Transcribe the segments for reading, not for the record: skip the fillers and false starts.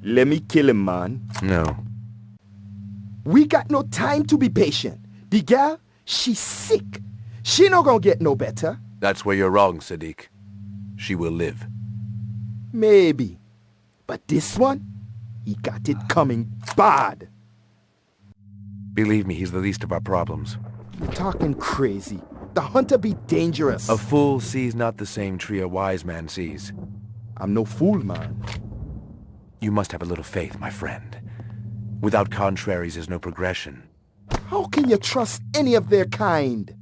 Let me kill him, man. No. We got no time to be patient. The gal, she's sick. She not gonna get no better. That's where you're wrong, Sadiq. She will live. Maybe. But this one, he got it coming bad. Believe me, he's the least of our problems. You're talking crazy. The hunter be dangerous. A fool sees not the same tree a wise man sees. I'm no fool, man. You must have a little faith, my friend. Without contraries is no progression. How can you trust any of their kind?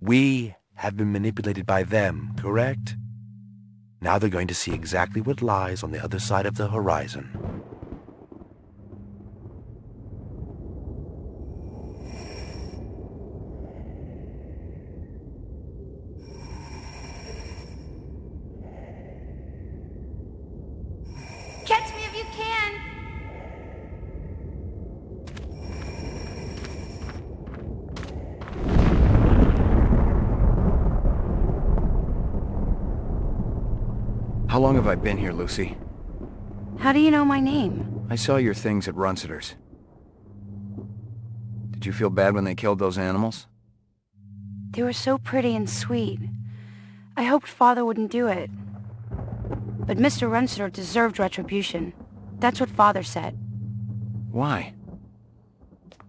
We have been manipulated by them, correct? Now they're going to see exactly what lies on the other side of the horizon. Catch me if you can! How long have I been here, Lucy? How do you know my name? I saw your things at Runciter's. Did you feel bad when they killed those animals? They were so pretty and sweet. I hoped Father wouldn't do it. But Mr. Runciter deserved retribution. That's what Father said. Why?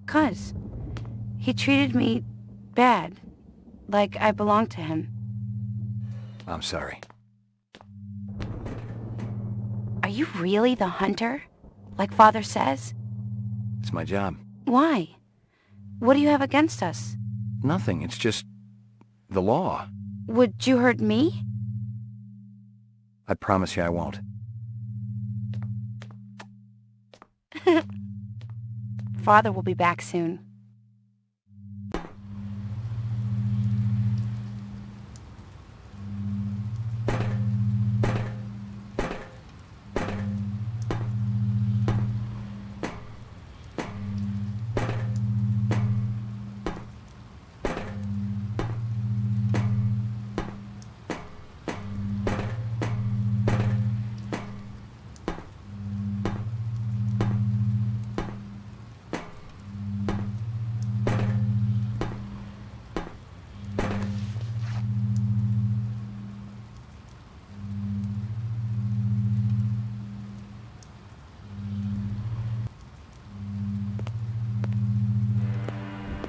'Cause he treated me bad. Like I belonged to him. I'm sorry. Are you really the hunter? Like Father says? It's my job. Why? What do you have against us? Nothing, it's just the law. Would you hurt me? I promise you I won't. Father will be back soon.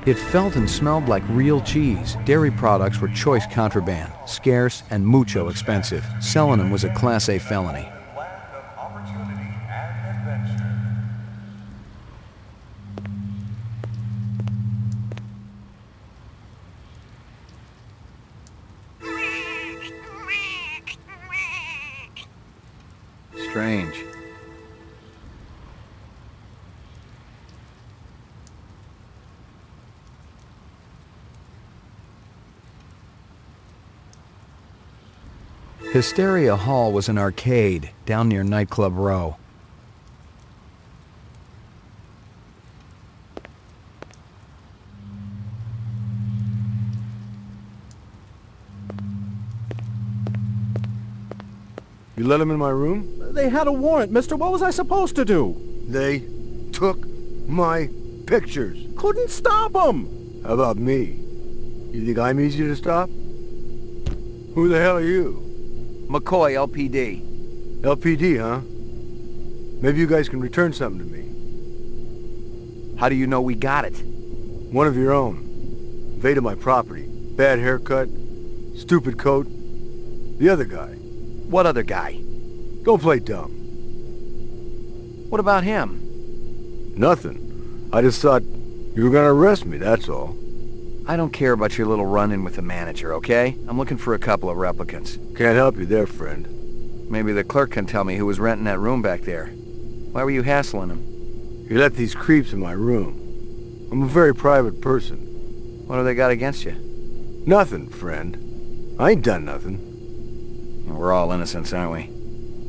It felt and smelled like real cheese. Dairy products were choice contraband, scarce and mucho expensive. Selling them was a Class A felony. Strange. Hysteria Hall was an arcade down near Nightclub Row. You let him in my room? They had a warrant, mister. What was I supposed to do? They took my pictures. Couldn't stop them. How about me? You think I'm easy to stop? Who the hell are you? McCoy, LPD. LPD, huh? Maybe you guys can return something to me. How do you know we got it? One of your own. Invaded my property. Bad haircut. Stupid coat. The other guy. What other guy? Don't play dumb. What about him? Nothing. I just thought you were gonna arrest me, that's all. I don't care about your little run-in with the manager, okay? I'm looking for a couple of replicants. Can't help you there, friend. Maybe the clerk can tell me who was renting that room back there. Why were you hassling him? You let these creeps in my room. I'm a very private person. What do they got against you? Nothing, friend. I ain't done nothing. We're all innocents, aren't we?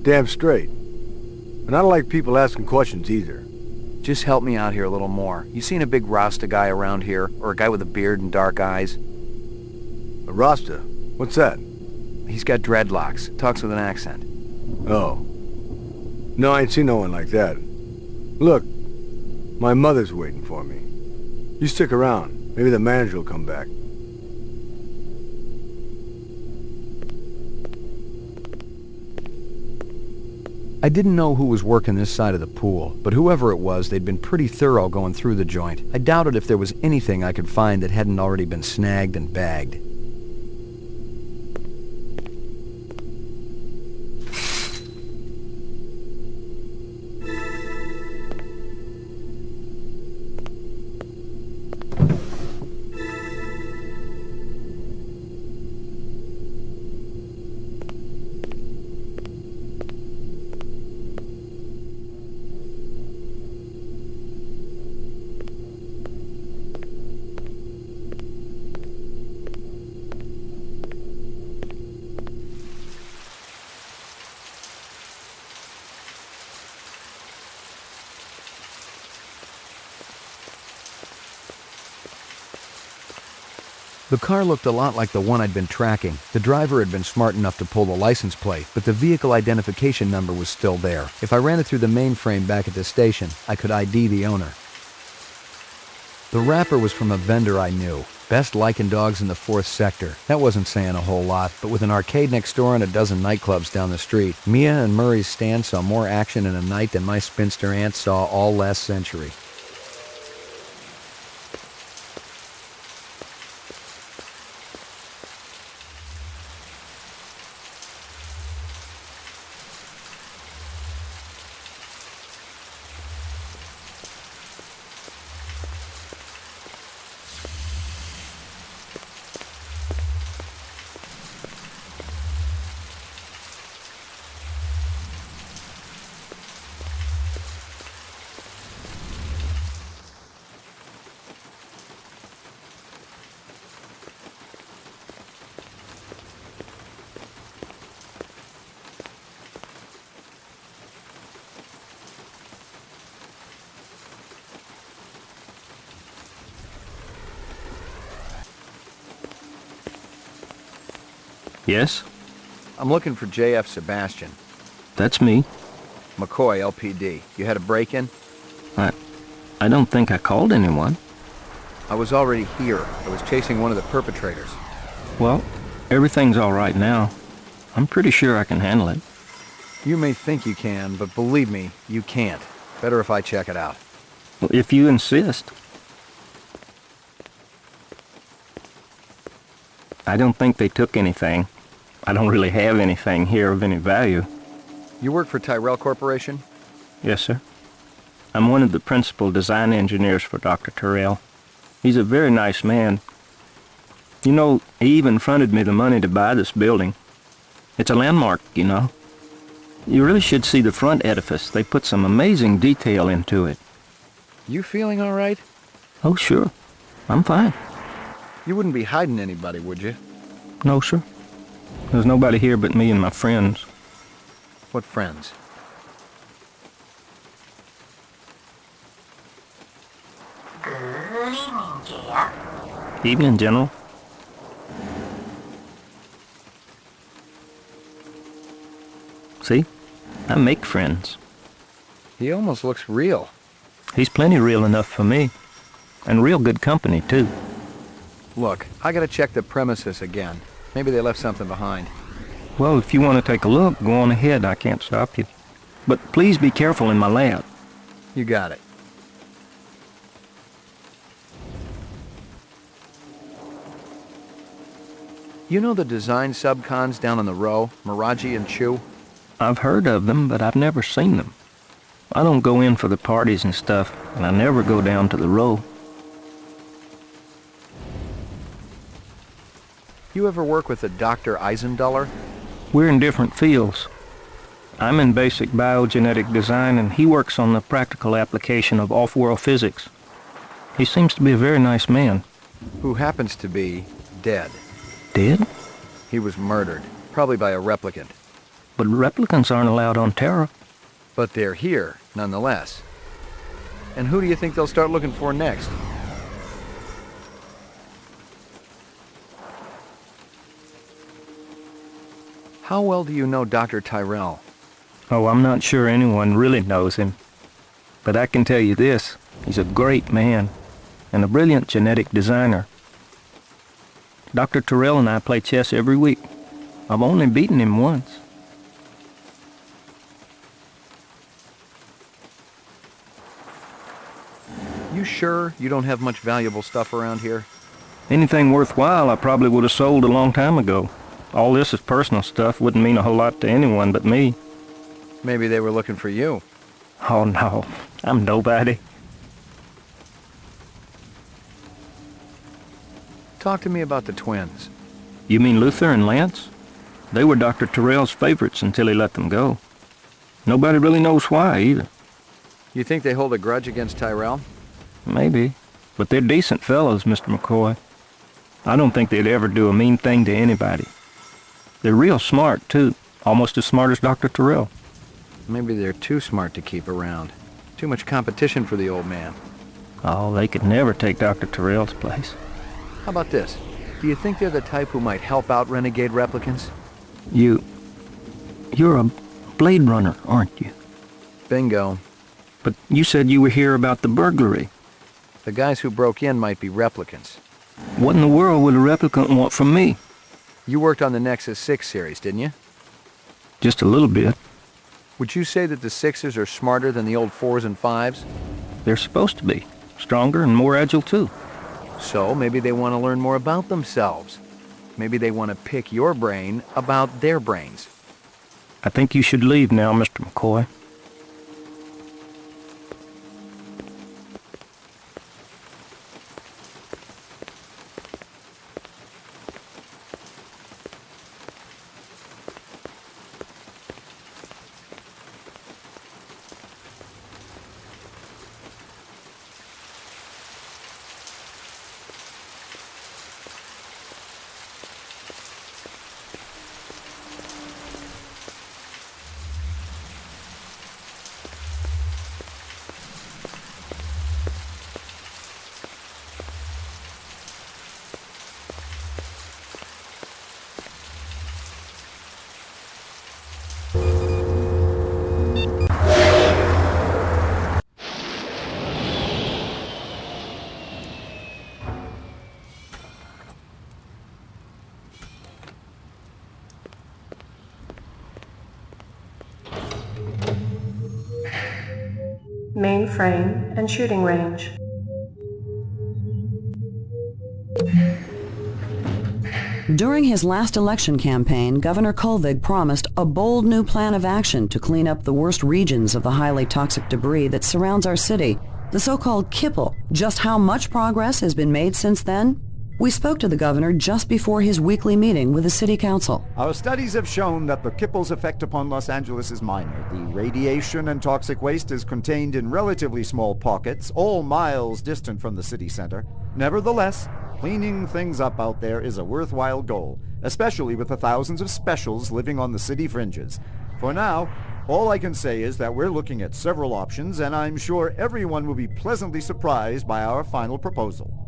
Damn straight. And I don't like people asking questions either. Just help me out here a little more. You seen a big Rasta guy around here? Or a guy with a beard and dark eyes? A Rasta? What's that? He's got dreadlocks. Talks with an accent. Oh. No, I ain't seen no one like that. Look, my mother's waiting for me. You stick around. Maybe the manager will come back. I didn't know who was working this side of the pool, but whoever it was, they'd been pretty thorough going through the joint. I doubted if there was anything I could find that hadn't already been snagged and bagged. The car looked a lot like the one I'd been tracking. The driver had been smart enough to pull the license plate, but the vehicle identification number was still there. If I ran it through the mainframe back at the station, I could ID the owner. The wrapper was from a vendor I knew. Best licking dogs in the 4th sector. That wasn't saying a whole lot, but with an arcade next door and a dozen nightclubs down the street, Mia and Murray's stand saw more action in a night than my spinster aunt saw all last century. Yes? I'm looking for J.F. Sebastian. That's me. McCoy, LPD. You had a break-in? I don't think I called anyone. I was already here. I was chasing one of the perpetrators. Well, everything's all right now. I'm pretty sure I can handle it. You may think you can, but believe me, you can't. Better if I check it out. Well, if you insist. I don't think they took anything. I don't really have anything here of any value. You work for Tyrell Corporation? Yes, sir. I'm one of the principal design engineers for Dr. Tyrell. He's a very nice man. You know, he even fronted me the money to buy this building. It's a landmark, you know. You really should see the front edifice. They put some amazing detail into it. You feeling all right? Oh, sure. I'm fine. You wouldn't be hiding anybody, would you? No, sir. There's nobody here but me and my friends. What friends? Good evening, Jeff. Evening, General. See? I make friends. He almost looks real. He's plenty real enough for me. And real good company, too. Look, I gotta check the premises again. Maybe they left something behind. Well, if you want to take a look, go on ahead. I can't stop you. But please be careful in my lab. You got it. You know the design subcons down on the row, Miraji and Chu? I've heard of them, but I've never seen them. I don't go in for the parties and stuff, and I never go down to the row. You ever work with a Dr. Eisenduller? We're in different fields. I'm in basic biogenetic design, and he works on the practical application of off-world physics. He seems to be a very nice man. Who happens to be dead. Dead? He was murdered, probably by a replicant. But replicants aren't allowed on Terra. But they're here, nonetheless. And who do you think they'll start looking for next? How well do you know Dr. Tyrell? Oh, I'm not sure anyone really knows him. But I can tell you this, he's a great man and a brilliant genetic designer. Dr. Terrell and I play chess every week. I've only beaten him once. You sure you don't have much valuable stuff around here? Anything worthwhile I probably would have sold a long time ago. All this is personal stuff, wouldn't mean a whole lot to anyone but me. Maybe they were looking for you. Oh no, I'm nobody. Talk to me about the twins. You mean Luther and Lance? They were Dr. Terrell's favorites until he let them go. Nobody really knows why, either. You think they hold a grudge against Tyrell? Maybe. But they're decent fellows, Mr. McCoy. I don't think they'd ever do a mean thing to anybody. They're real smart, too. Almost as smart as Dr. Terrell. Maybe they're too smart to keep around. Too much competition for the old man. Oh, they could never take Dr. Terrell's place. How about this? Do you think they're the type who might help out renegade replicants? You're a Blade Runner, aren't you? Bingo. But you said you were here about the burglary. The guys who broke in might be replicants. What in the world would a replicant want from me? You worked on the Nexus 6 series, didn't you? Just a little bit. Would you say that the 6s are smarter than the old 4s and 5s? They're supposed to be. Stronger and more agile, too. So maybe they want to learn more about themselves. Maybe they want to pick your brain about their brains. I think you should leave now, Mr. McCoy. Mainframe and shooting range. During his last election campaign, Governor Kolvig promised a bold new plan of action to clean up the worst regions of the highly toxic debris that surrounds our city, the so-called kipple. Just how much progress has been made since then? We spoke to the governor just before his weekly meeting with the city council. Our studies have shown that the kipple's effect upon Los Angeles is minor. The radiation and toxic waste is contained in relatively small pockets, all miles distant from the city center. Nevertheless, cleaning things up out there is a worthwhile goal, especially with the thousands of specials living on the city fringes. For now, all I can say is that we're looking at several options, and I'm sure everyone will be pleasantly surprised by our final proposal.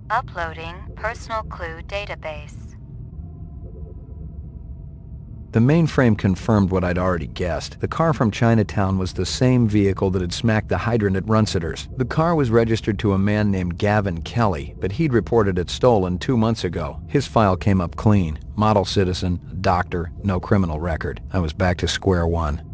Uploading personal clue database. The mainframe confirmed what I'd already guessed. The car from Chinatown was the same vehicle that had smacked the hydrant at Runciter's. The car was registered to a man named Gavin Kelly, but he'd reported it stolen 2 months ago. His file came up clean. Model citizen, doctor, no criminal record. I was back to square one.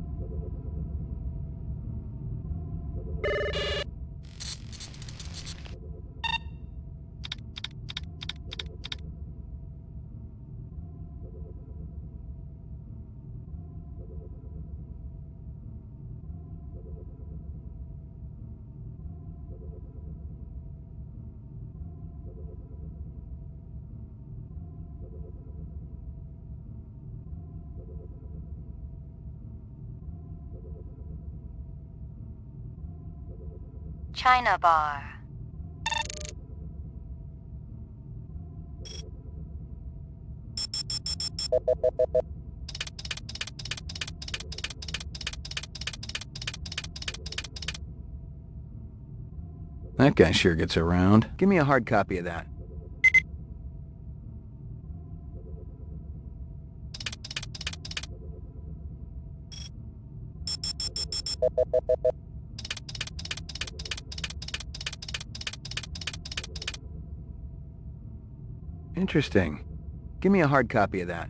China bar. That guy sure gets around. Give me a hard copy of that. Interesting. Give me a hard copy of that.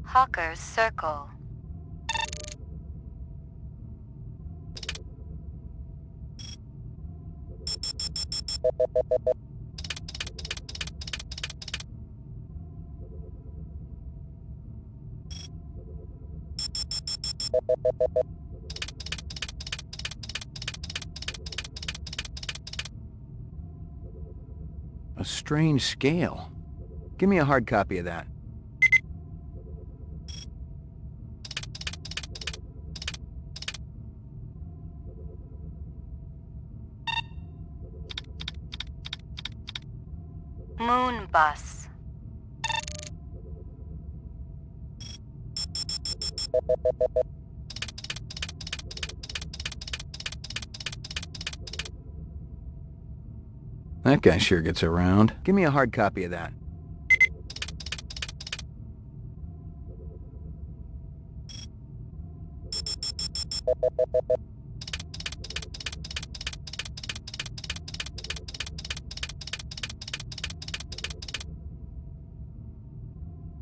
Hawker's Circle. A strange scale. Give me a hard copy of that. Moon Bus. That guy sure gets around. Give me a hard copy of that.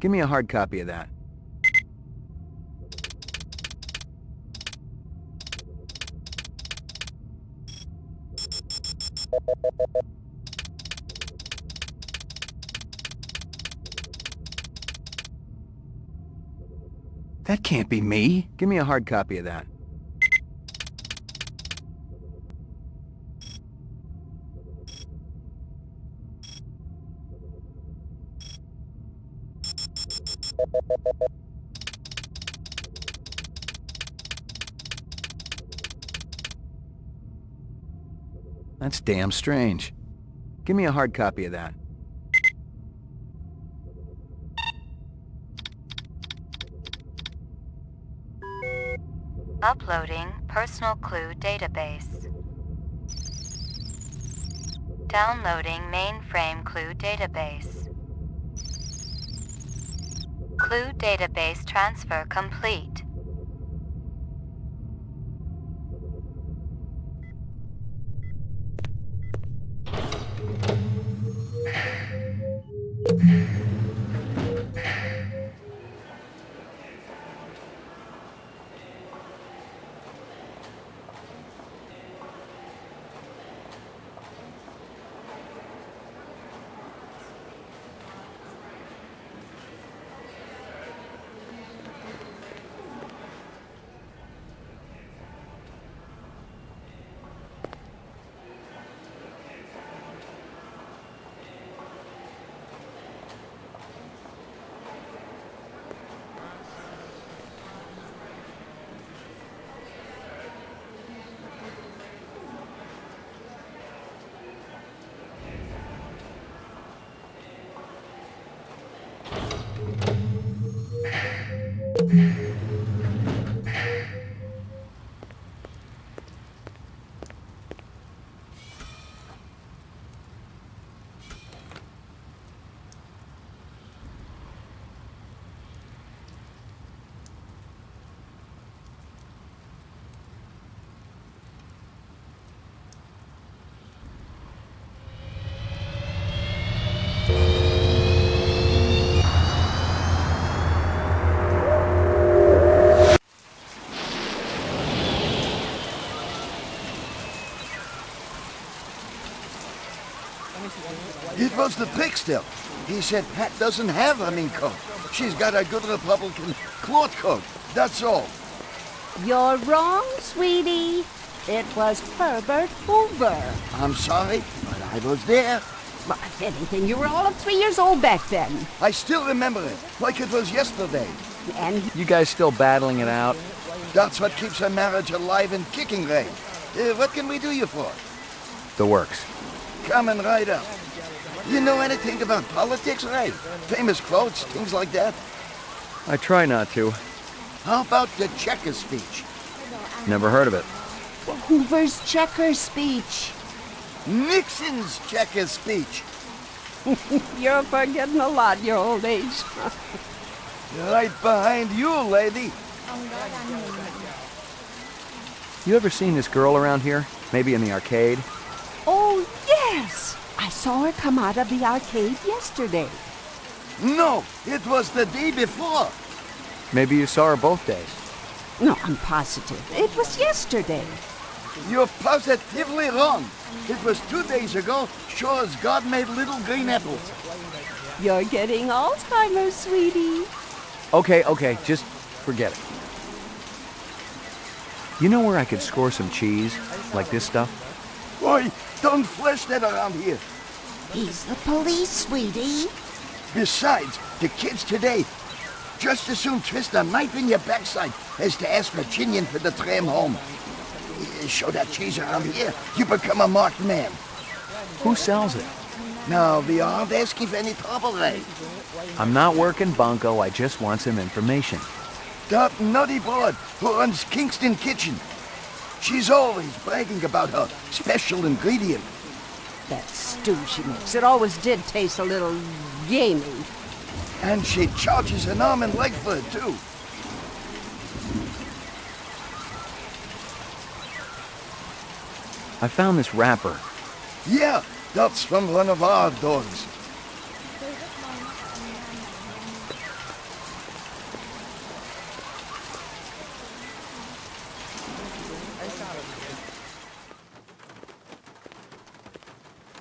Give me a hard copy of that. That can't be me. Give me a hard copy of that. That's damn strange. Give me a hard copy of that. Uploading personal clue database. Downloading mainframe clue database. Clue database transfer complete. It was the pig still. He said Pat doesn't have a mink coat. She's got a good Republican cloth coat. That's all. You're wrong, sweetie. It was Herbert Hoover. I'm sorry, but I was there. Well, if anything, you were all of 3 years old back then. I still remember it, like it was yesterday. And you guys still battling it out? That's what keeps a marriage alive and kicking, Ray. What can we do you for? The works. Come and ride up. You know anything about politics, Ray? Famous quotes, things like that? I try not to. How about the Checker speech? Never heard of it. Hoover's checker speech. Nixon's Checker speech. You're forgetting a lot your old age. Right behind you, lady. You ever seen this girl around here? Maybe in the arcade? Oh, yes! I saw her come out of the arcade yesterday. No, it was the day before. Maybe you saw her both days. No, I'm positive. It was yesterday. You're positively wrong. It was 2 days ago, sure as God made little green apples. You're getting Alzheimer's, sweetie. Okay, just forget it. You know where I could score some cheese? Like this stuff? Boy, don't flash that around here. He's the police, sweetie. Besides, the kids today just as soon twist a knife in your backside as to ask Virginian for the tram home. Show that cheese around here, you become a marked man. Who sells it? No, we aren't asking for any trouble, Ray. I'm not working bunco, I just want some information. That nutty broad who runs Kingston Kitchen. She's always bragging about her special ingredient. That stew she makes, it always did taste a little gamey. And she charges an arm and leg for it, too. I found this wrapper. Yeah, that's from one of our dogs.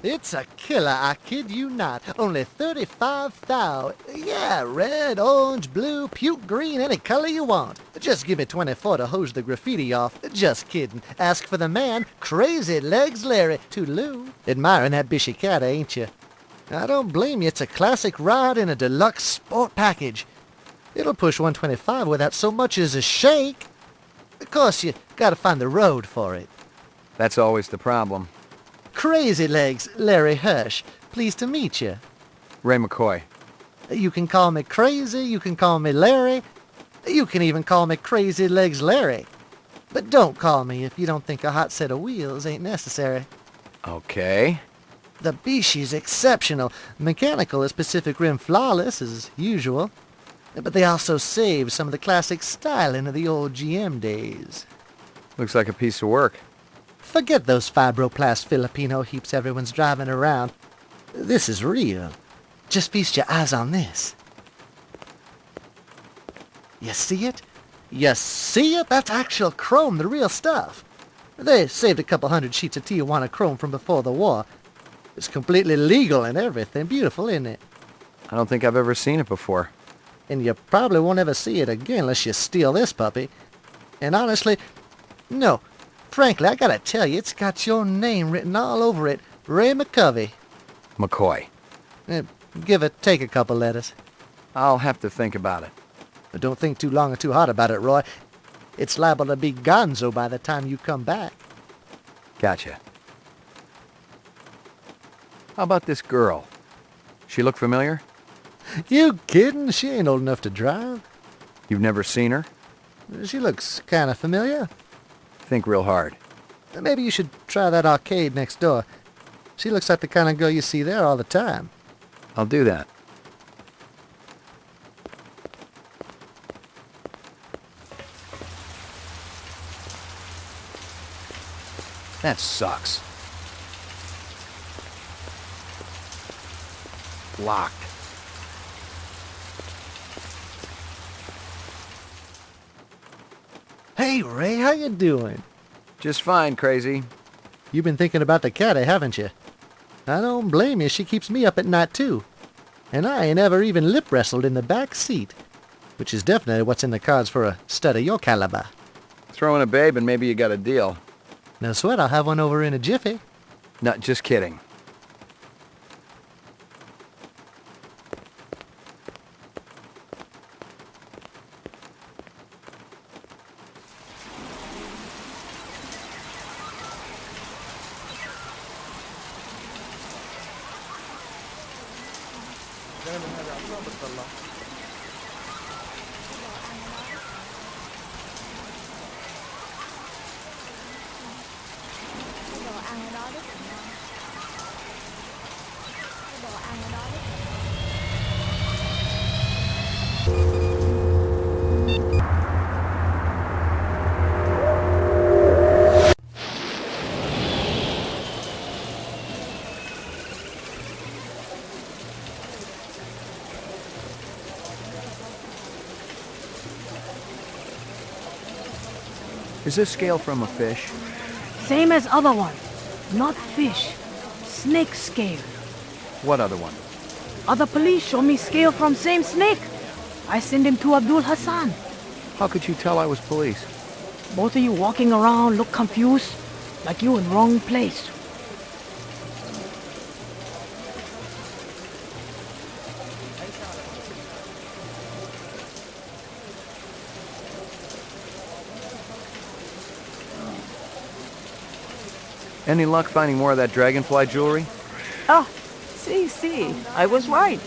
It's a killer, I kid you not. Only 35 thou. Yeah, red, orange, blue, puke green, any color you want. Just give me 24 to hose the graffiti off. Just kidding. Ask for the man, Crazy Legs Larry, Toodaloo. Admiring that bishy cat, ain't you? I don't blame you. It's a classic ride in a deluxe sport package. It'll push 125 without so much as a shake. Of course, you gotta find the road for it. That's always the problem. Crazy Legs, Larry Hirsch. Pleased to meet you. Ray McCoy. You can call me Crazy, you can call me Larry, you can even call me Crazy Legs Larry. But don't call me if you don't think a hot set of wheels ain't necessary. Okay. The Bishi's exceptional. Mechanical is Pacific Rim flawless, as usual. But they also save some of the classic styling of the old GM days. Looks like a piece of work. Forget those fibroplast Filipino heaps everyone's driving around. This is real. Just feast your eyes on this. You see it? You see it? That's actual chrome, the real stuff. They saved a couple hundred sheets of Tijuana chrome from before the war. It's completely legal and everything. Beautiful, isn't it? I don't think I've ever seen it before. And you probably won't ever see it again unless you steal this puppy. And honestly, no. Frankly, I gotta tell you, it's got your name written all over it. Ray McCovey. McCoy. Give it, take a couple letters. I'll have to think about it. But don't think too long or too hard about it, Roy. It's liable to be gonzo by the time you come back. Gotcha. How about this girl? She look familiar? You kidding? She ain't old enough to drive. You've never seen her? She looks kind of familiar. Think real hard. Maybe you should try that arcade next door. She looks like the kind of girl you see there all the time. I'll do that. That sucks. Locked. Hey, Ray, how you doing? Just fine, Crazy. You've been thinking about the caddy, haven't you? I don't blame you. She keeps me up at night, too. And I ain't ever even lip wrestled in the back seat, which is definitely what's in the cards for a stud of your caliber. Throw in a babe and maybe you got a deal. No sweat, I'll have one over in a jiffy. No, just kidding. Is this scale from a fish? Same as other one. Not fish. Snake scale. What other one? Other police show me scale from same snake. I send him to Abdul Hassan. How could you tell I was police? Both of you walking around look confused, like you in wrong place. Any luck finding more of that dragonfly jewelry? Ah, see, I was right.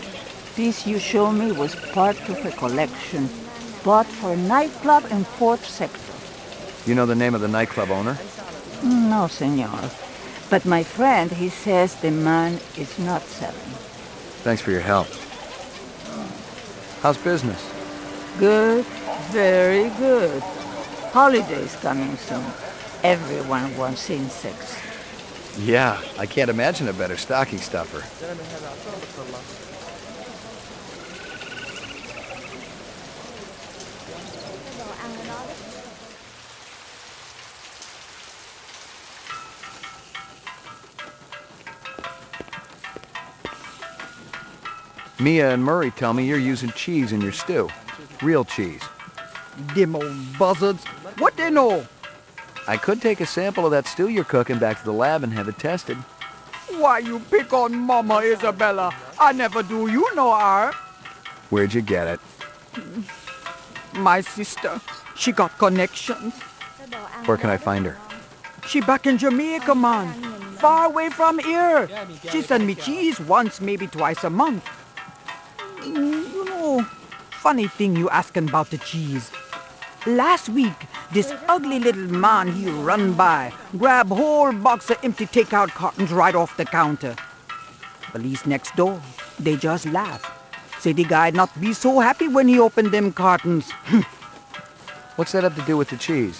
This you show me was part of a collection bought for a nightclub in 4th Sector. You know the name of the nightclub owner? No, senor. But my friend, he says the man is not selling. Thanks for your help. How's business? Good, very good. Holidays coming soon. Everyone wants insects. Yeah, I can't imagine a better stocking stuffer. Mia and Murray tell me you're using cheese in your stew. Real cheese. Them old buzzards. What they know? I could take a sample of that stew you're cooking back to the lab and have it tested. Why you pick on Mama Isabella? I never do you no harm. Where'd you get it? My sister. She got connections. Where can I find her? She back in Jamaica, man. Far away from here. She send me cheese once, maybe twice a month. You know, funny thing you asking about the cheese. Last week, this ugly little man he run by, grab whole box of empty takeout cartons right off the counter. Police next door, they just laugh. Say the guy not be so happy when he opened them cartons. What's that have to do with the cheese?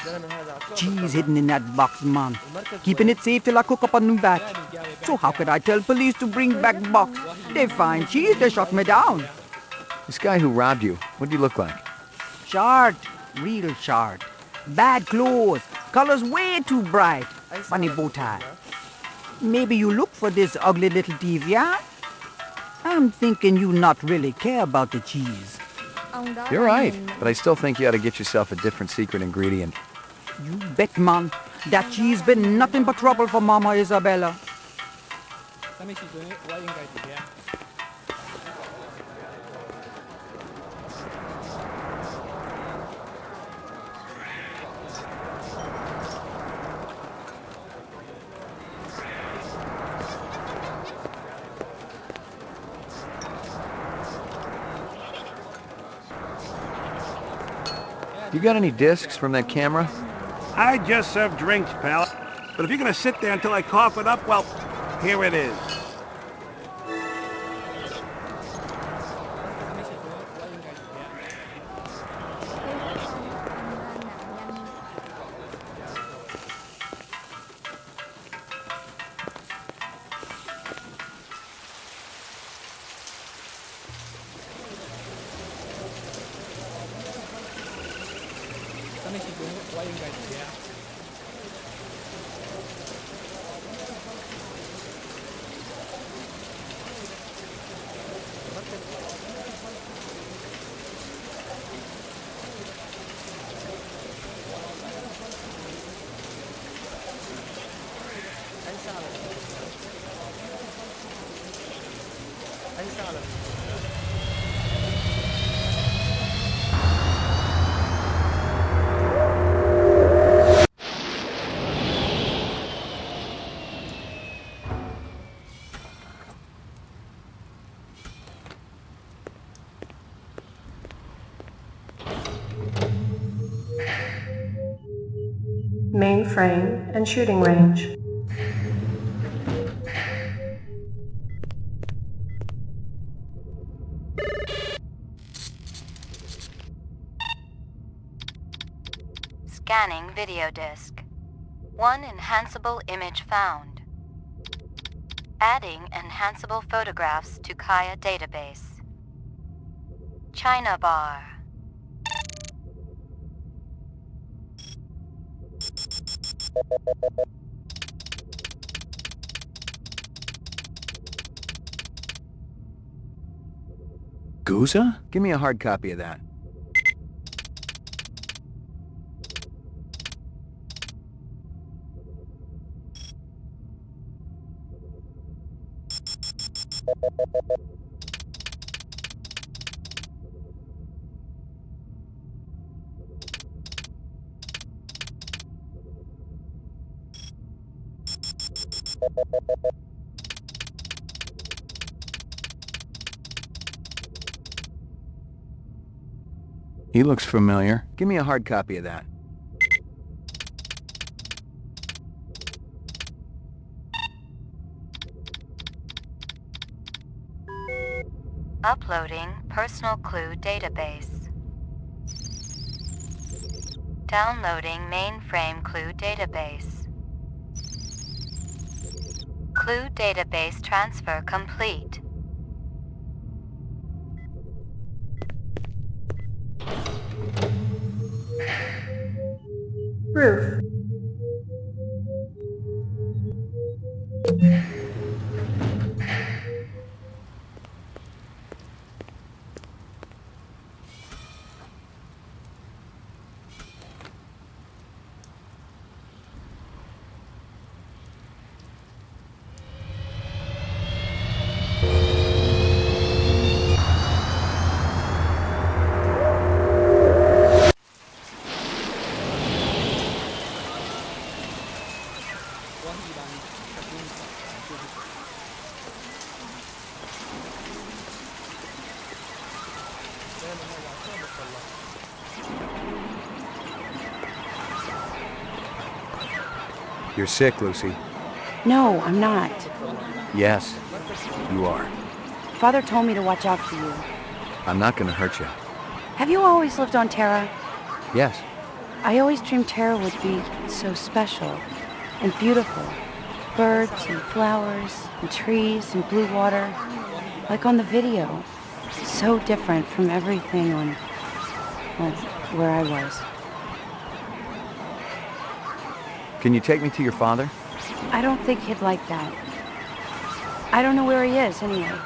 Cheese hidden in that box, man. Keeping it safe till I cook up a new batch. So how could I tell police to bring back box? They find cheese, they shut me down. This guy who robbed you, what did he look like? Short, real short. Bad clothes, colors way too bright. Funny bow tie. Maybe you look for this ugly little thief, yeah? I'm thinking you not really care about the cheese. You're right, but I still think you ought to get yourself a different secret ingredient. You bet, man. That cheese been nothing but trouble for Mama Isabella. You got any discs from that camera? I just serve drinks, pal. But if you're gonna sit there until I cough it up, well, here it is. Mainframe and shooting range. Scanning video disk. One enhanceable image found. Adding enhanceable photographs to Kaya database. China bar. Guza? Give me a hard copy of that. He looks familiar. Give me a hard copy of that. Uploading personal clue database. Downloading mainframe clue database. Clue database transfer complete. Roof. You're sick, Lucy. No, I'm not. Yes, you are. Father told me to watch out for you. I'm not gonna hurt you. Have you always lived on Terra? Yes. I always dreamed Terra would be so special and beautiful. Birds and flowers and trees and blue water. Like on the video. So different from everything on, well, where I was. Can you take me to your father? I don't think he'd like that. I don't know where he is, anyway.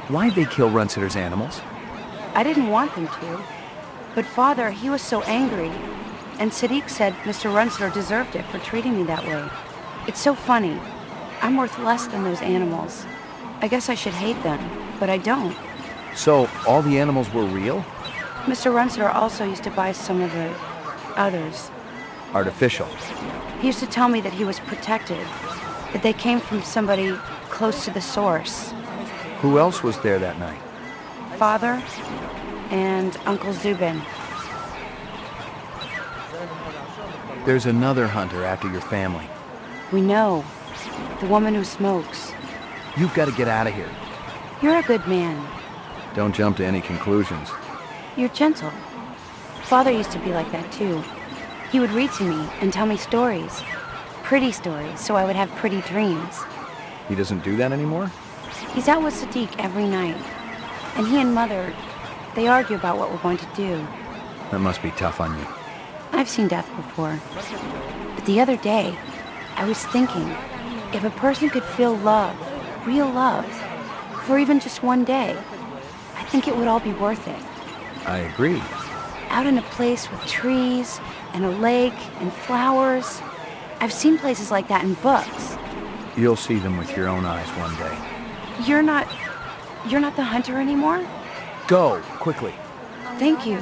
Why'd they kill Runsitter's animals? I didn't want them to. But Father, he was so angry. And Sadiq said Mr. Runsitter deserved it for treating me that way. It's so funny. I'm worth less than those animals. I guess I should hate them, but I don't. So, all the animals were real? Mr. Runsitter also used to buy some of the others. Artificial. He used to tell me that he was protected, that they came from somebody close to the source. Who else was there that night? Father and Uncle Zubin. There's another hunter after your family. We know. The woman who smokes. You've got to get out of here. You're a good man. Don't jump to any conclusions. You're gentle. Father used to be like that too. He would read to me and tell me stories. Pretty stories, so I would have pretty dreams. He doesn't do that anymore? He's out with Sadiq every night. And he and Mother, they argue about what we're going to do. That must be tough on you. I've seen death before. But the other day, I was thinking, if a person could feel love, real love, for even just one day, I think it would all be worth it. I agree. Out in a place with trees and a lake and flowers. I've seen places like that in books. You'll see them with your own eyes one day. You're not the hunter anymore? Go, quickly. Thank you.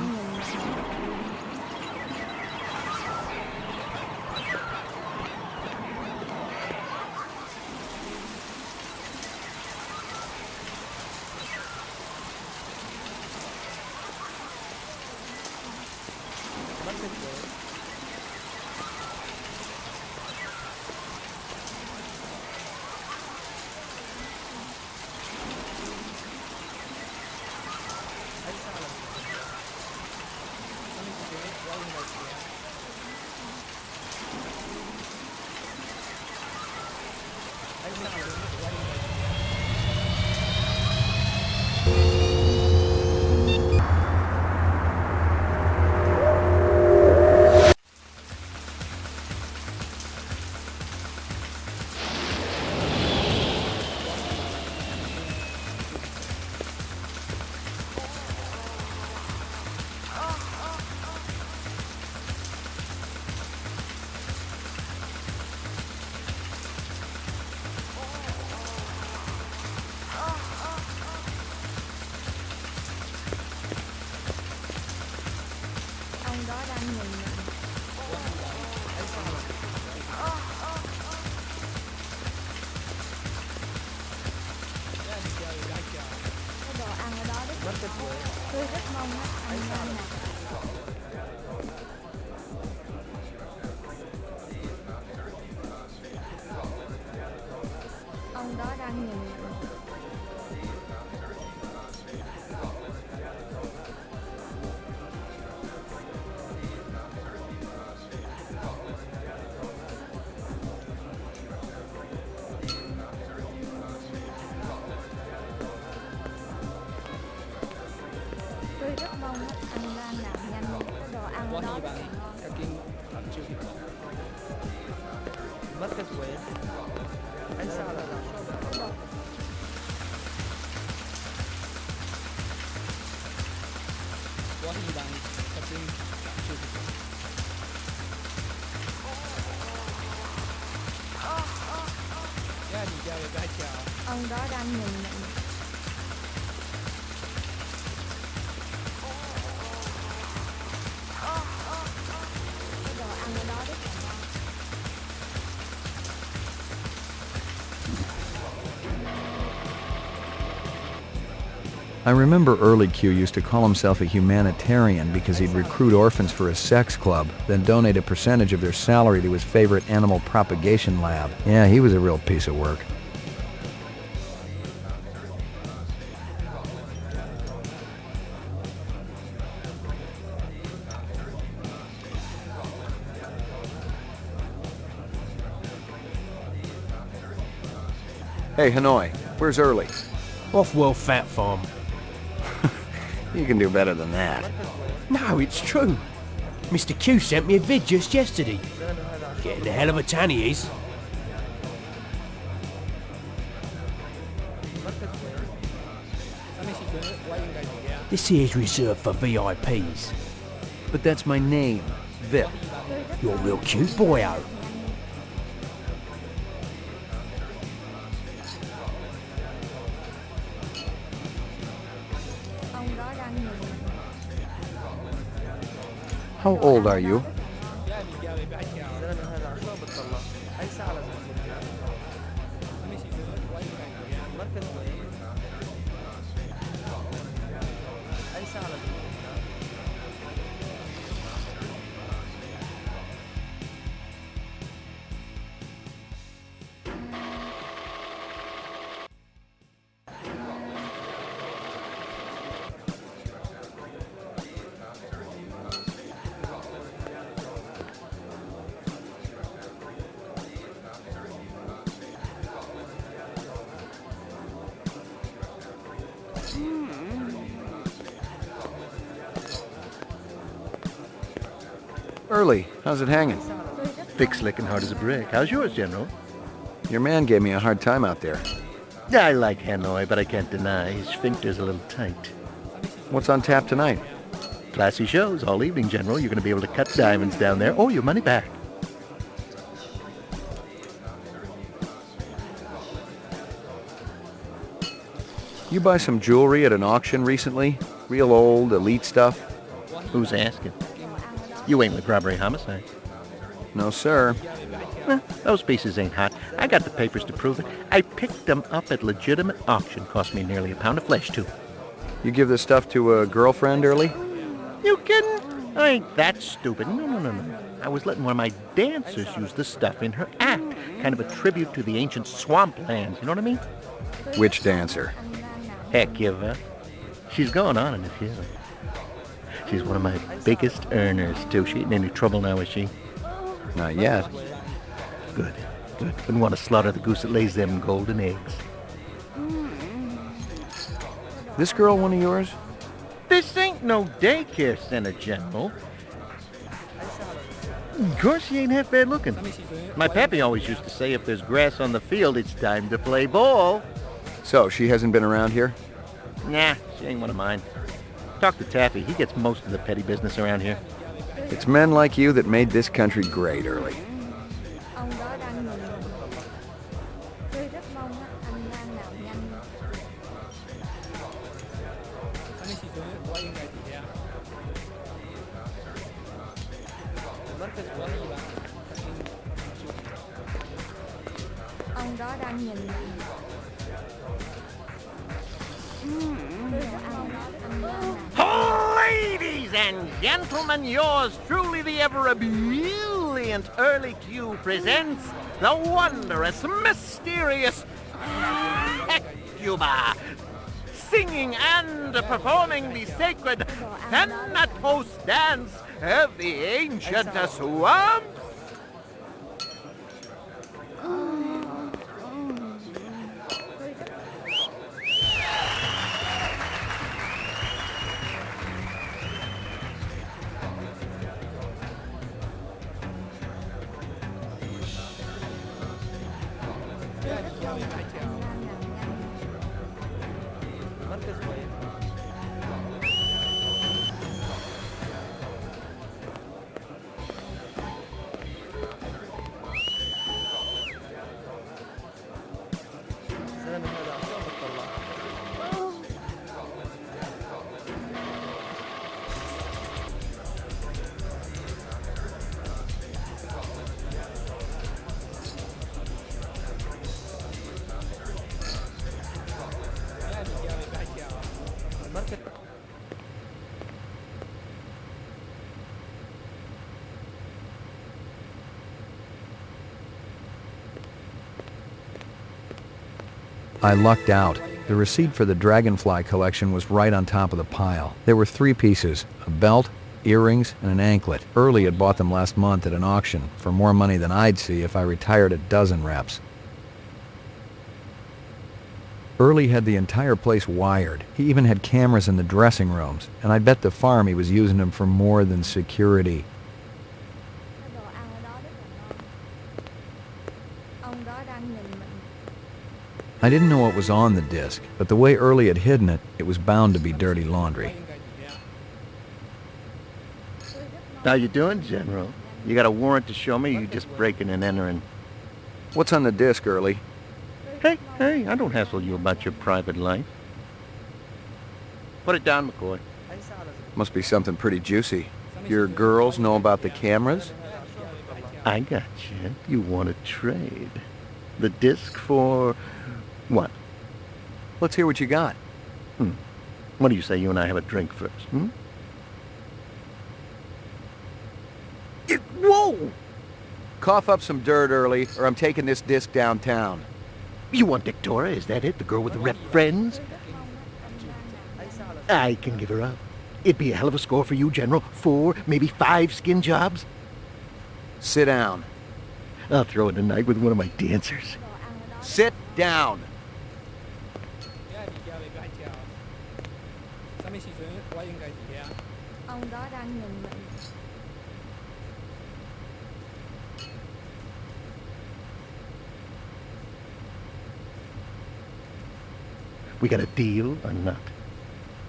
Ông đó đang nhìn mình. Cái đồ ăn ở đó rất là ngon. I remember early Q used to call himself a humanitarian because he'd recruit orphans for his sex club, then donate a percentage of their salary to his favorite animal propagation lab. Yeah, he was a real piece of work. Hey, Hanoi, where's Early? Off-World Fat Farm. You can do better than that. No, it's true. Mr. Q sent me a vid just yesterday. Getting a hell of a tan he is. This here's reserved for VIPs. But that's my name, VIP. You're a real cute boy-o. How old are you? Early, how's it hanging? Thick, slick, and hard as a brick. How's yours, General? Your man gave me a hard time out there. I like Hanoi, but I can't deny his sphincter's a little tight. What's on tap tonight? Classy shows all evening, General. You're going to be able to cut diamonds down there or your money back. You buy some jewelry at an auction recently? Real old, elite stuff? Who's asking? You ain't with robbery homicide. No, sir. Those pieces ain't hot. I got the papers to prove it. I picked them up at legitimate auction. Cost me nearly a pound of flesh, too. You give this stuff to a girlfriend, Early? You kidding? I ain't that stupid. No. I was letting one of my dancers use the stuff in her act. Kind of a tribute to the ancient swamplands, you know what I mean? Which dancer? Heck, give her. She's going on in the field. She's one of my biggest earners, too. She ain't in any trouble now, is she? Not yet. Good. Understood. Wouldn't want to slaughter the goose that lays them golden eggs. This girl one of yours? This ain't no daycare center, General. Of course she ain't half bad looking. My pappy always used to say if there's grass on the field, it's time to play ball. So, she hasn't been around here? Nah, she ain't one of mine. Talk to Taffy. He gets most of the petty business around here. It's men like you that made this country great, Early. Ông đó đang nhìn mình. Tôi rất mong anh đang nào nhanh. Ông đó đang nhìn mình. Ladies and gentlemen, yours truly, the ever-ebullient Early Q presents the wondrous, mysterious Hecuba, singing and performing the sacred Thanatos dance of the ancient swamps. I lucked out. The receipt for the Dragonfly collection was right on top of the pile. There were 3 pieces, a belt, earrings, and an anklet. Early had bought them last month at an auction for more money than I'd see if I retired a dozen reps. Early had the entire place wired. He even had cameras in the dressing rooms, and I bet the farm he was using them for more than security. I didn't know what was on the disc, but the way Early had hidden it, it was bound to be dirty laundry. How you doing, General? You got a warrant to show me, or you just breaking and entering? What's on the disc, Early? Hey, I don't hassle you about your private life. Put it down, McCoy. Must be something pretty juicy. Your girls know about the cameras? I got you. You want to trade. The disc for... what? Let's hear what you got. What do you say you and I have a drink first, Whoa! Cough up some dirt, Early, or I'm taking this disc downtown. You want Victoria, is that it? The girl with the rep friends? I can give her up. It'd be a hell of a score for you, General. 4, maybe 5 skin jobs. Sit down. I'll throw in a night with one of my dancers. Sit down. Ông đó đang nhìn mình. We got a deal or not?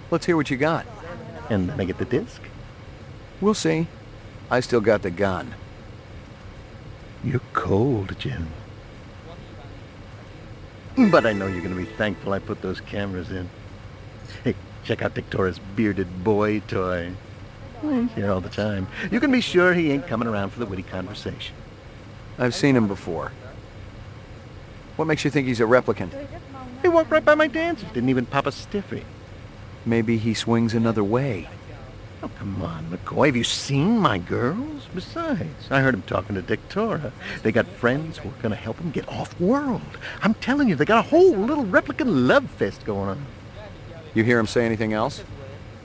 Let's hear what you got. And then I get the disc? We'll see. I still got the gun. You're cold, General. But I know you're going to be thankful I put those cameras in. Hey, check out Victoria's bearded boy toy. He's here all the time. You can be sure he ain't coming around for the witty conversation. I've seen him before. What makes you think he's a replicant? He walked right by my dancers. Didn't even pop a stiffy. Maybe he swings another way. Oh, come on, McCoy. Have you seen my girls? Besides, I heard him talking to Victoria. They got friends who are going to help him get off-world. I'm telling you, they got a whole little replicant love fest going on. You hear him say anything else?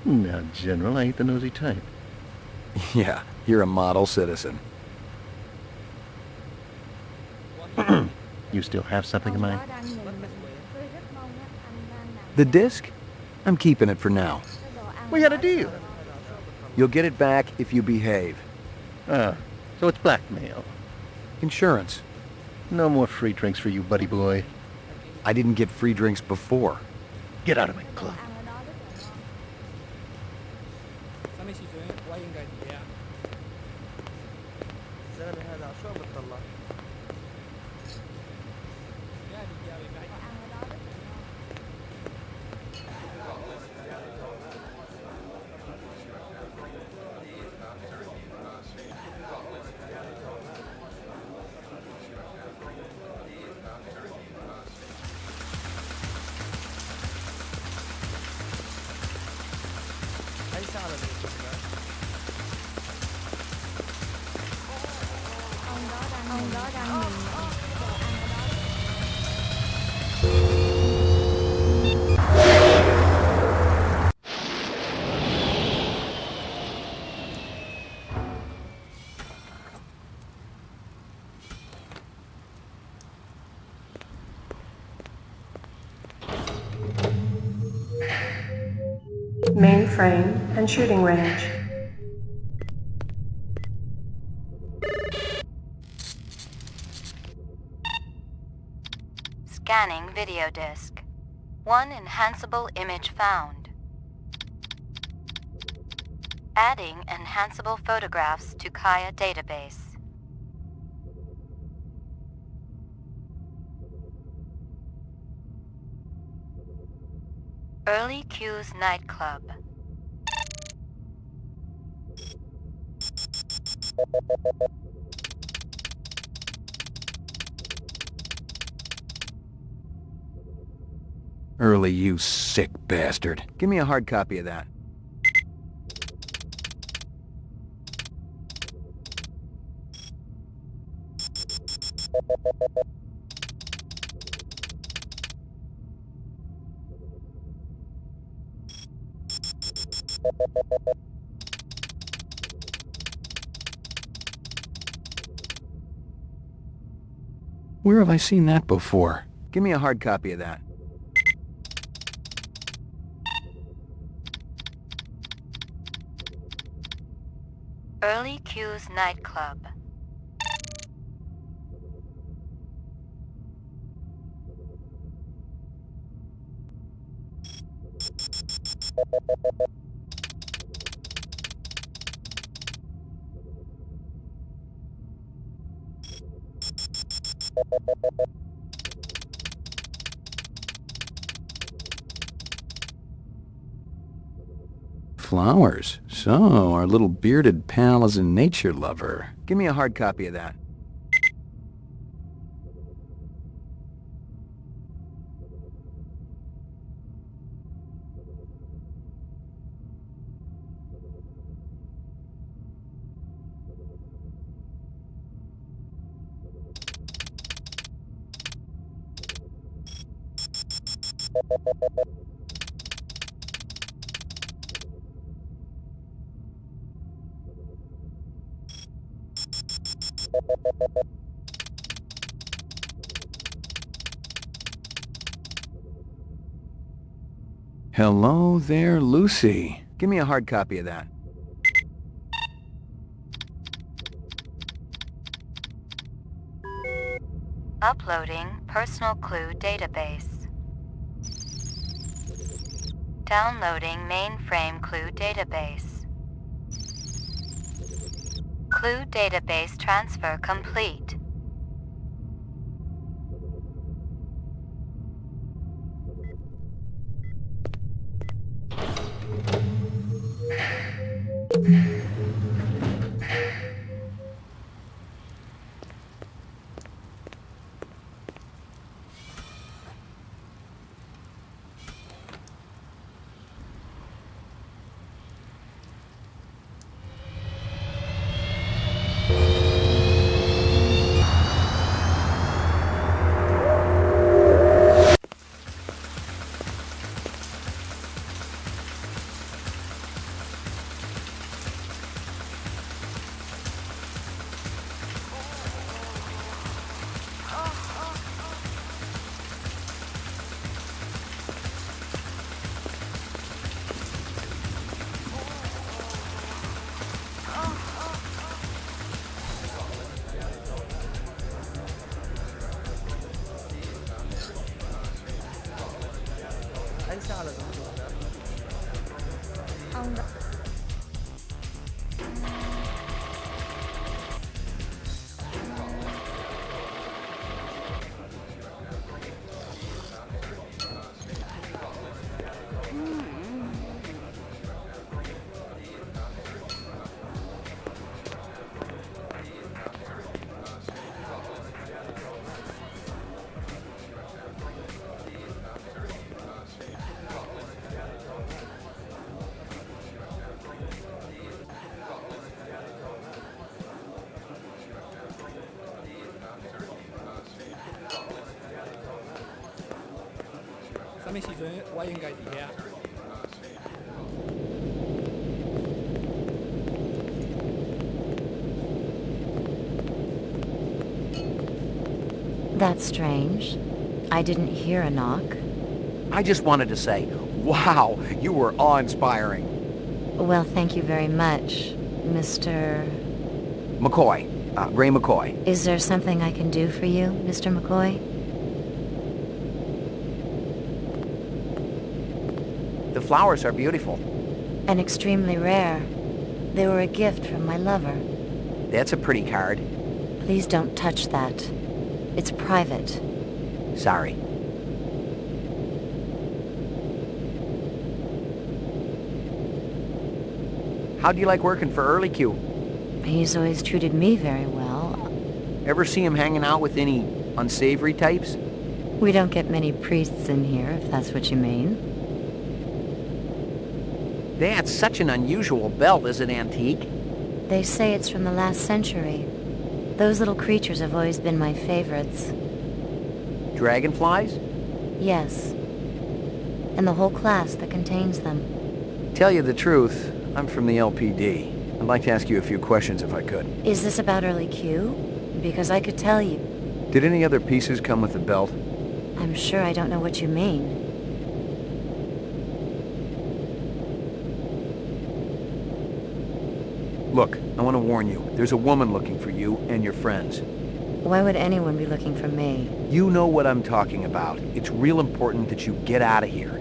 No, General, I ain't the nosy type. Yeah, you're a model citizen. You still have something in mind? The disc? I'm keeping it for now. We had a deal. You'll get it back if you behave. So it's blackmail. Insurance. No more free drinks for you, buddy boy. I didn't get free drinks before. Get out of my club. Mainframe and shooting range. Scanning video disk. One enhanceable image found. Adding enhanceable photographs to Kaya database. Early Q's nightclub. Early, you sick bastard. Give me a hard copy of that. Where have I seen that before? Give me a hard copy of that. Early Q's nightclub. Flowers. So, our little bearded pal is a nature lover. Give me a hard copy of that. Hello there, Lucy. Give me a hard copy of that. Uploading personal clue database. Downloading mainframe clue database. Clue database transfer complete. Ông đó. That's strange. I didn't hear a knock. I just wanted to say, wow, you were awe-inspiring. Well, thank you very much, Mr. McCoy. Ray McCoy. Is there something I can do for you, Mr. McCoy? The flowers are beautiful. And extremely rare. They were a gift from my lover. That's a pretty card. Please don't touch that. It's private. Sorry. How do you like working for Early Q? He's always treated me very well. Ever see him hanging out with any unsavory types? We don't get many priests in here, if that's what you mean. That's such an unusual belt. Is it antique? They say it's from the last century. Those little creatures have always been my favorites. Dragonflies? Yes. And the whole class that contains them. Tell you the truth, I'm from the LPD. I'd like to ask you a few questions if I could. Is this about Early Q? Because I could tell you. Did any other pieces come with the belt? I'm sure I don't know what you mean. Look, I want to warn you. There's a woman looking for you and your friends. Why would anyone be looking for me? You know what I'm talking about. It's real important that you get out of here.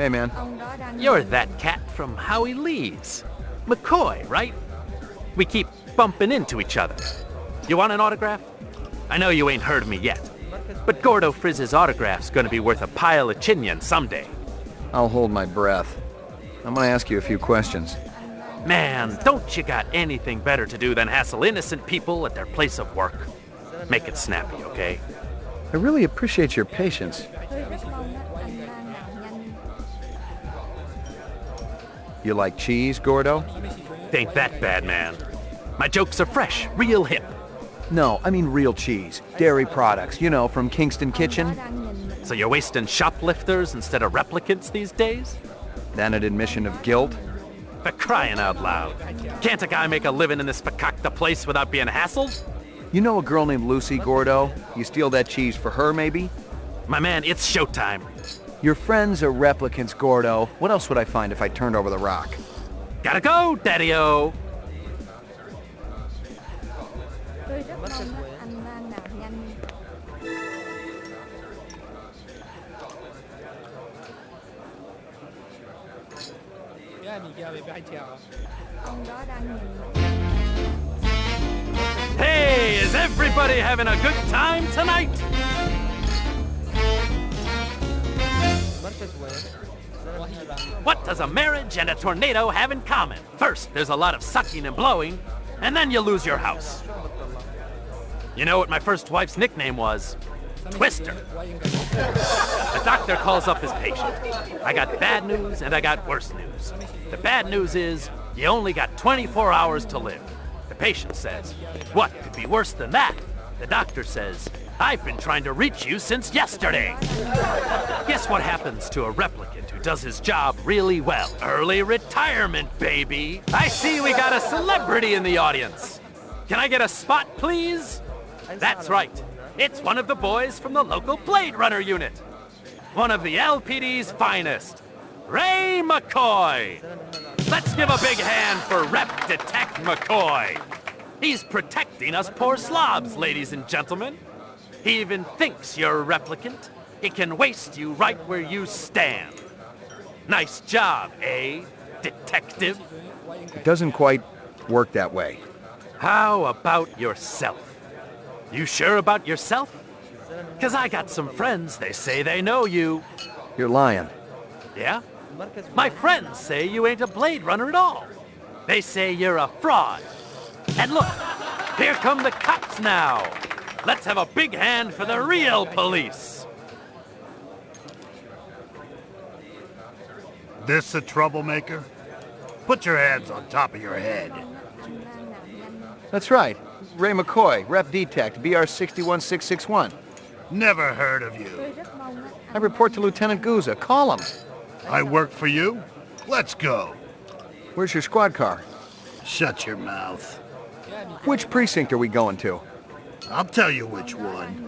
Hey, man. You're that cat from Howie Lee's. McCoy, right? We keep bumping into each other. You want an autograph? I know you ain't heard of me yet, but Gordo Frizz's autograph's gonna be worth a pile of chinion someday. I'll hold my breath. I'm gonna ask you a few questions. Man, don't you got anything better to do than hassle innocent people at their place of work? Make it snappy, okay? I really appreciate your patience. You like cheese, Gordo? Ain't that bad, man. My jokes are fresh, real hip. No, I mean real cheese. Dairy products, you know, from Kingston Kitchen. So you're wasting shoplifters instead of replicants these days? That an admission of guilt? For crying out loud. Can't a guy make a living in this fakakta place without being hassled? You know a girl named Lucy, Gordo? You steal that cheese for her, maybe? My man, it's showtime. Your friends are replicants, Gordo. What else would I find if I turned over the rock? Gotta go, Daddy-o! Tôi rất mong anh nào nhanh. Ông đó đang nhìn. Hey, is everybody having a good time tonight? What does a marriage and a tornado have in common? First, there's a lot of sucking and blowing, and then you lose your house. You know what my first wife's nickname was? Twister. The doctor calls up his patient. I got bad news and I got worse news. The bad news is you only got 24 hours to live. The patient says, what could be worse than that? The doctor says, I've been trying to reach you since yesterday. Guess what happens to a replicant who does his job really well? Early retirement, baby. I see we got a celebrity in the audience. Can I get a spot, please? That's right. It's one of the boys from the local Blade Runner unit. One of the LPD's finest, Ray McCoy. Let's give a big hand for Rep Detect McCoy. He's protecting us poor slobs, ladies and gentlemen. He even thinks you're a replicant. He can waste you right where you stand. Nice job, eh, detective? It doesn't quite work that way. How about yourself? You sure about yourself? 'Cause I got some friends, they say they know you. You're lying. Yeah? My friends say you ain't a Blade Runner at all. They say you're a fraud. And look, here come the cops now. Let's have a big hand for the real police. This a troublemaker? Put your hands on top of your head. That's right. Ray McCoy, Rep Detect, BR 61661. Never heard of you. I report to Lieutenant Gouza. Call him. I work for you? Let's go. Where's your squad car? Shut your mouth. Which precinct are we going to? I'll tell you which one.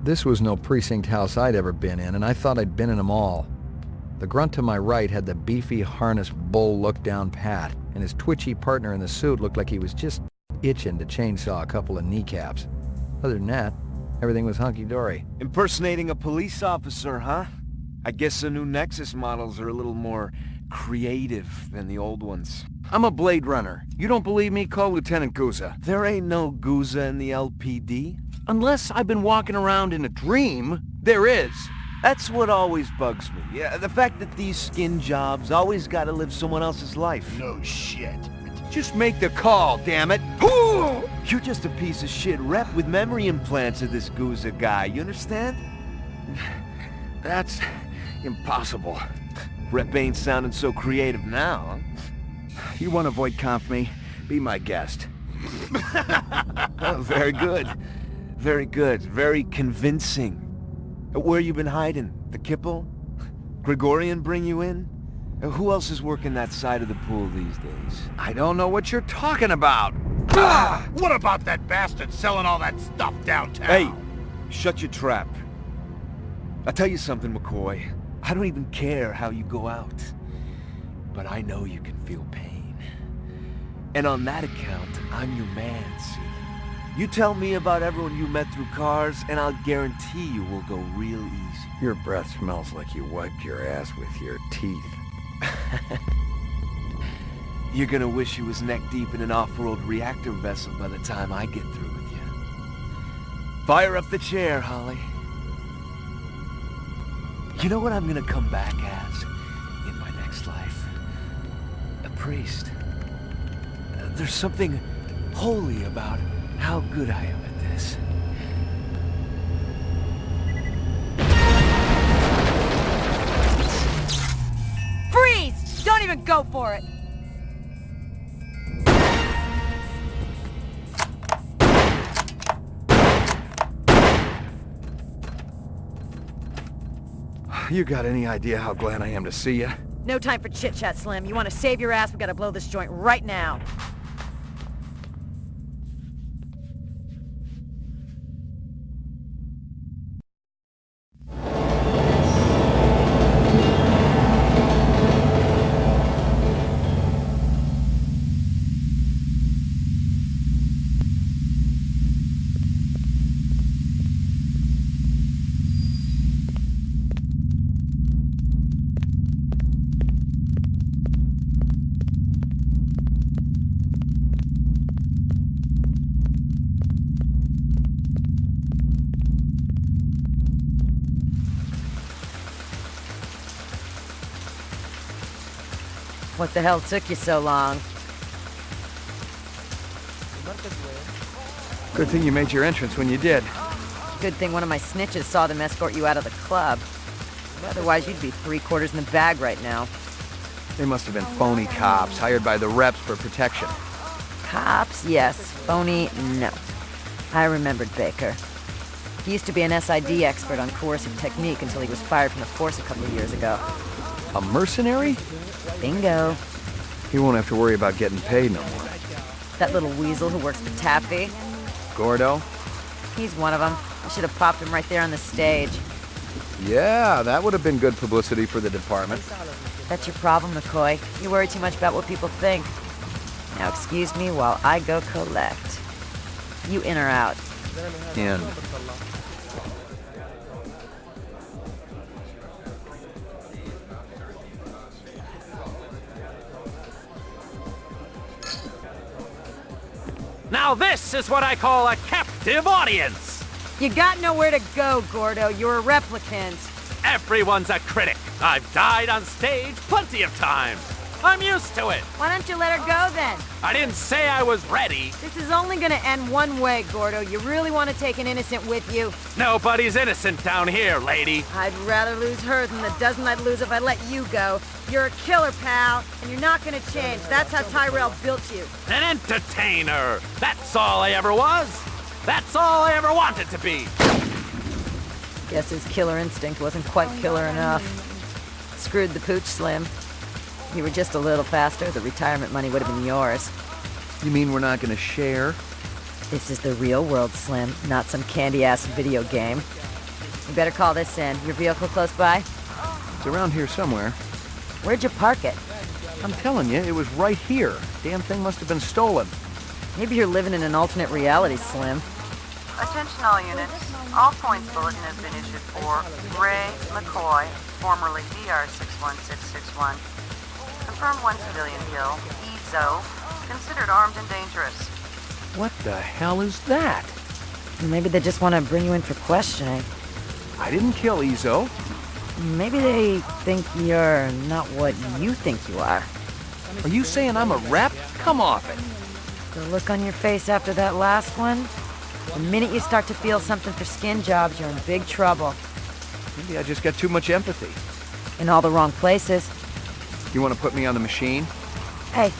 This was no precinct house I'd ever been in, and I thought I'd been in them all. The grunt to my right had the beefy harnessed bull look down pat, and his twitchy partner in the suit looked like he was just itching to chainsaw a couple of kneecaps. Other than that, everything was hunky-dory. Impersonating a police officer, huh? I guess the new Nexus models are a little more creative than the old ones. I'm a Blade Runner. You don't believe me? Call Lieutenant Gouza. There ain't no Gouza in the LPD. Unless I've been walking around in a dream, there is. That's what always bugs me. Yeah, the fact that these skin jobs always gotta live someone else's life. No shit. Just make the call, damn it. You're just a piece of shit rep with memory implants of this Gouza guy, you understand? That's impossible. Rep ain't sounding so creative now, huh? You want to avoid conf me? Be my guest. Oh, very good. Very good. Very convincing. Where you been hiding? The Kipple? Gregorian bring you in? Who else is working that side of the pool these days? I don't know what you're talking about. What about that bastard selling all that stuff downtown? Hey, shut your trap. I'll tell you something, McCoy. I don't even care how you go out. But I know you can feel pain. And on that account, I'm your man, see? You tell me about everyone you met through cars, and I'll guarantee you we'll go real easy. Your breath smells like you wiped your ass with your teeth. You're gonna wish you was neck-deep in an off-road reactor vessel by the time I get through with you. Fire up the chair, Holly. You know what I'm gonna come back as in my next life? A priest. There's something holy about how good I am at this. Freeze! Don't even go for it! You got any idea how glad I am to see you? No time for chit-chat, Slim. You want to save your ass, we gotta blow this joint right now. What the hell took you so long? Good thing you made your entrance when you did. Good thing one of my snitches saw them escort you out of the club. Otherwise, you'd be 3/4 in the bag right now. They must have been phony cops, hired by the reps for protection. Cops, yes. Phony, no. I remembered Baker. He used to be an SID expert on coercive technique until he was fired from the force a couple of years ago. A mercenary? Bingo. He won't have to worry about getting paid no more. That little weasel who works for Taffy? Gordo? He's one of them. I should have popped him right there on the stage. Yeah, that would have been good publicity for the department. That's your problem, McCoy. You worry too much about what people think. Now excuse me while I go collect. You in or out? In. Now this is what I call a captive audience! You got nowhere to go, Gordo. You're a replicant. Everyone's a critic. I've died on stage plenty of times. I'm used to it. Why don't you let her go then? I didn't say I was ready. This is only gonna end one way, Gordo. You really want to take an innocent with you? Nobody's innocent down here, lady. I'd rather lose her than the dozen I'd lose if I let you go. You're a killer, pal, and you're not gonna change. That's how Tyrell built you. An entertainer. That's all I ever was. That's all I ever wanted to be. Guess his killer instinct wasn't quite killer enough. Screwed the pooch, Slim. You were just a little faster, the retirement money would have been yours. You mean we're not gonna share? This is the real world, Slim, not some candy-ass video game. You better call this in. Your vehicle close by? It's around here somewhere. Where'd you park it? I'm telling you, it was right here. Damn thing must have been stolen. Maybe you're living in an alternate reality, Slim. Attention all units. All points bulletin has been issued for Ray McCoy, formerly DR61661. Confirmed one civilian kill, Ezo, considered armed and dangerous. What the hell is that? Maybe they just want to bring you in for questioning. I didn't kill Ezo. Maybe they think you're not what you think you are. Are you saying I'm a rep? Come off it. The look on your face after that last one? The minute you start to feel something for skin jobs, you're in big trouble. Maybe I just got too much empathy. In all the wrong places. You want to put me on the machine? Hey,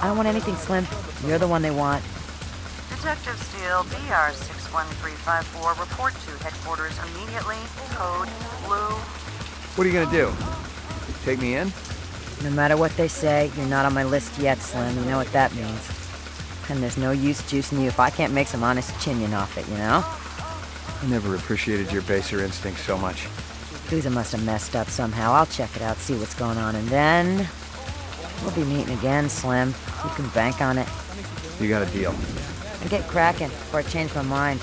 I don't want anything, Slim. You're the one they want. Detective Steele, DR61354, report to headquarters immediately. Code Blue. What are you gonna do? Take me in? No matter what they say, you're not on my list yet, Slim. You know what that means. And there's no use juicing you if I can't make some honest chinion off it, you know? I never appreciated your baser instincts so much. Booza must have messed up somehow. I'll check it out, see what's going on, and then... we'll be meeting again, Slim. You can bank on it. You got a deal. And get cracking before I change my mind.